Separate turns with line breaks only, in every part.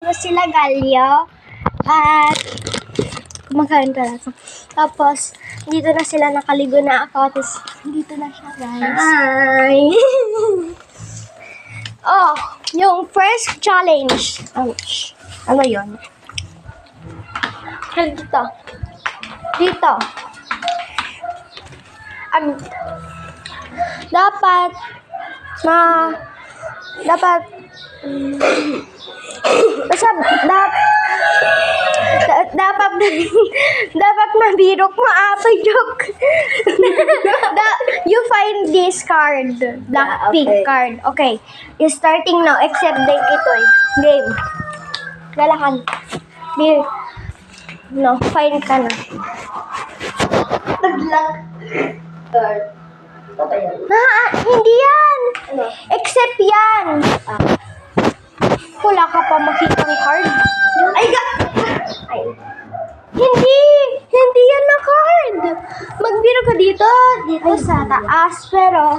Sila Galio at kumakain ka lang. Tapos, dito na sila nakaligo na ako. Tapos, dito na siya, guys.
Hi!
Oh, yung first challenge.
Ouch. Ano yun?
Dito. Dito. Dapat basta dapat mabirok maapay joke. You find this card, black pink
okay.
card. Okay, you're starting now. Except din ito game. Galakan. Here. No, find ka na.
Nag-luck card. Ito ba yan?
Hindi yan.
Ano?
Except yan. Wala ka pa makitang card.
Ay, Ay.
Hindi yan na card. Magbiro ka dito sa taas, pero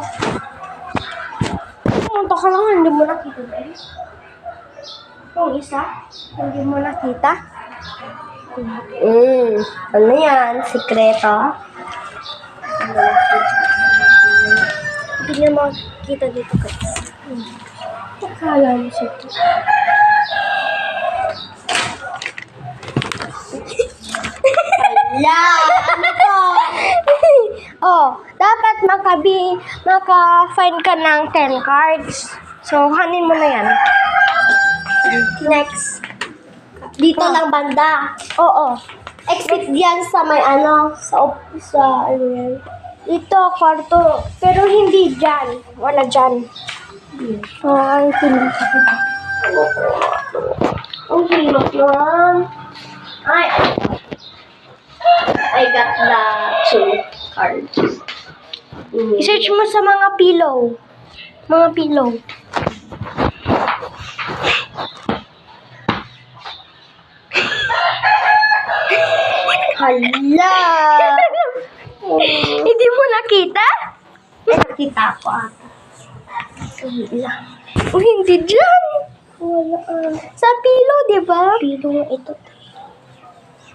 pumunta ka lang, hindi mo nakita din. Yung isa, hindi mo nakita.
Ano yan? Sikreto?
Hindi niya makita dito, guys. Akala mo siya.
Hala! Ano to?
Oh, dapat maka-find ka ng 10 cards. So, hanin mo na yan. Next.
Dito lang banda.
Oo.
Exit diyan sa may sa ano yan.
Dito, kwarto. Pero hindi dyan. Wala dyan. Ang piling ka dito.
Ang hirap yan. Ay, I got the 2 cards.
I-search mo sa mga pillow. Mga pillow.
Hala!
Hindi mo nakita?
Ay, nakita ko ata.
Wala. Hindi dyan.
Wala.
Sa pillow, di ba?
Pilong ito.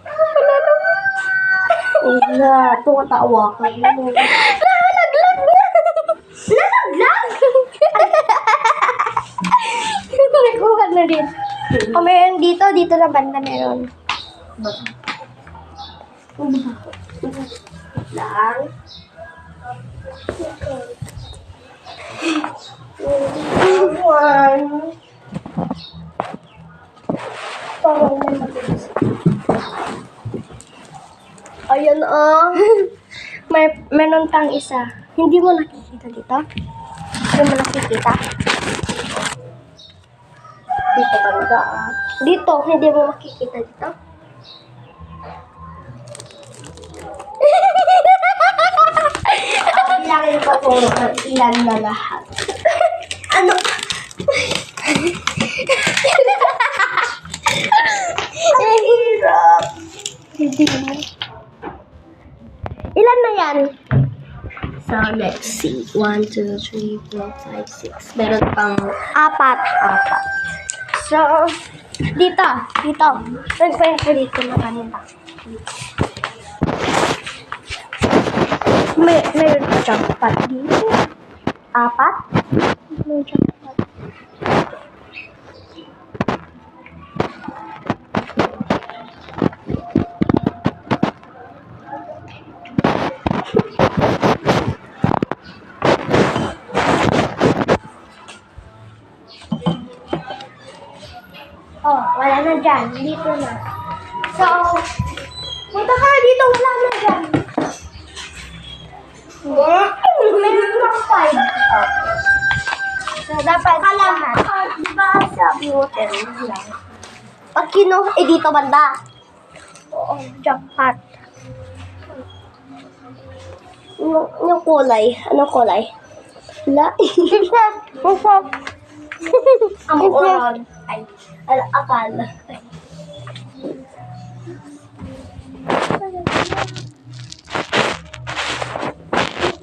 Wala naman.
Wala. Tumatawa ka.
Nalaglag na.
Nalaglag?
Nakuha na rin. O meron dito na banda meron.
Lang. One.
Parang na mabilis.
Ayan
Meron pang isa. Hindi mo nakikita dito? Hindi mo nakikita?
Dito banda
Dito, hindi mo makikita dito?
Bilangin ko kung ilan na lahat. Ano? Ang hirap.
Hindi mo. Ilan na yan?
So, let's see. 1, 2, 3, 4, 5, 6. Meron pang
4. So, dito. Nag-find ko dito na kanina. Meron pa siyang 4 dito. 4? Meron siyang 4. Oh, wala na dyan. Dito na. So, punta ka dito. Wala na dyan. Meron lang 5. So, dapat lahat.
di ba sabi mo 10 lang?
Pag dito banda. Oo, jackpot.
Yung kulay. Anong kulay? Wala. Ang oran. Ay, akala.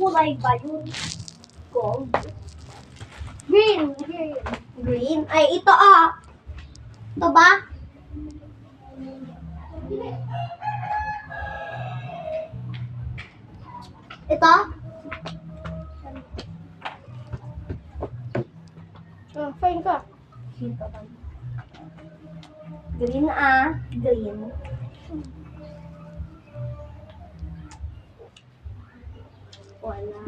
Kulay ba yun? Gold.
Green.
Green.
Ay, ito
Ito ba? Ito?
Fine ka.
Green ah. Green. Wala.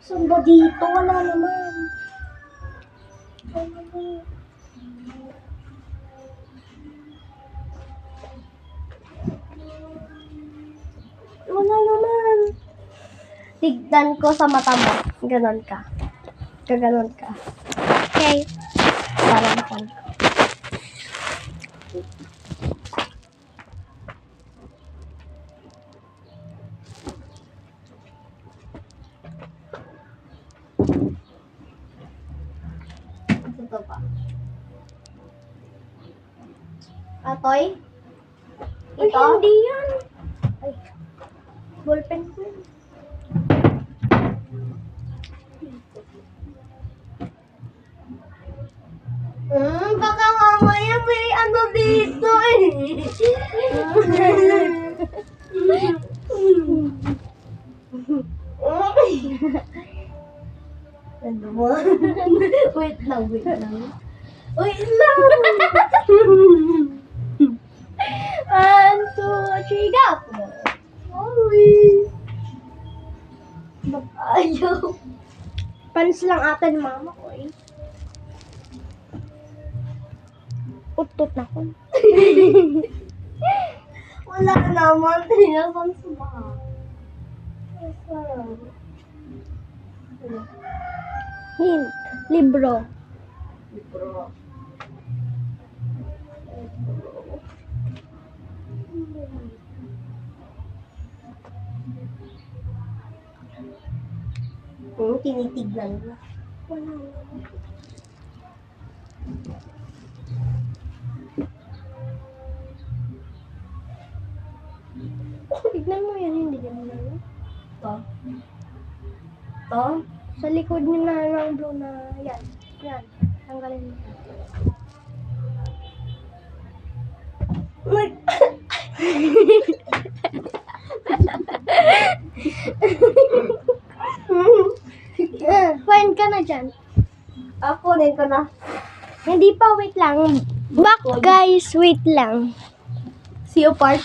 Saan ba dito? Wala naman. Wala naman.
Tignan ko sa mata mo. Ganon ka. Gaganon ka.
Okay.
Para makan ko. Ito ba? Atoy?
Ay,
Ito?
hindi yan. Ay, ballpen ko yun.
Baka mamaya may ano dito eh. Ano mo? Wait lang. Wait lang.
1, 2, 3, go!
Sorry. Ayaw.
Panis lang ata ni mama ko eh. Utot na ko.
Wala naman. Tinasan sa baha.
Hint. Libro.
Libro. Tinitignan mo.
Wala naman. Tignan mo yan, hindi naman yan.
Ito. Ito.
Sa likod niya na ng blue na yan. Yan. Tanggalin mo.
Like,
Fine ka na dyan.
ako din ko na.
Hindi pa, wait lang. Back guys, wait lang.
See you part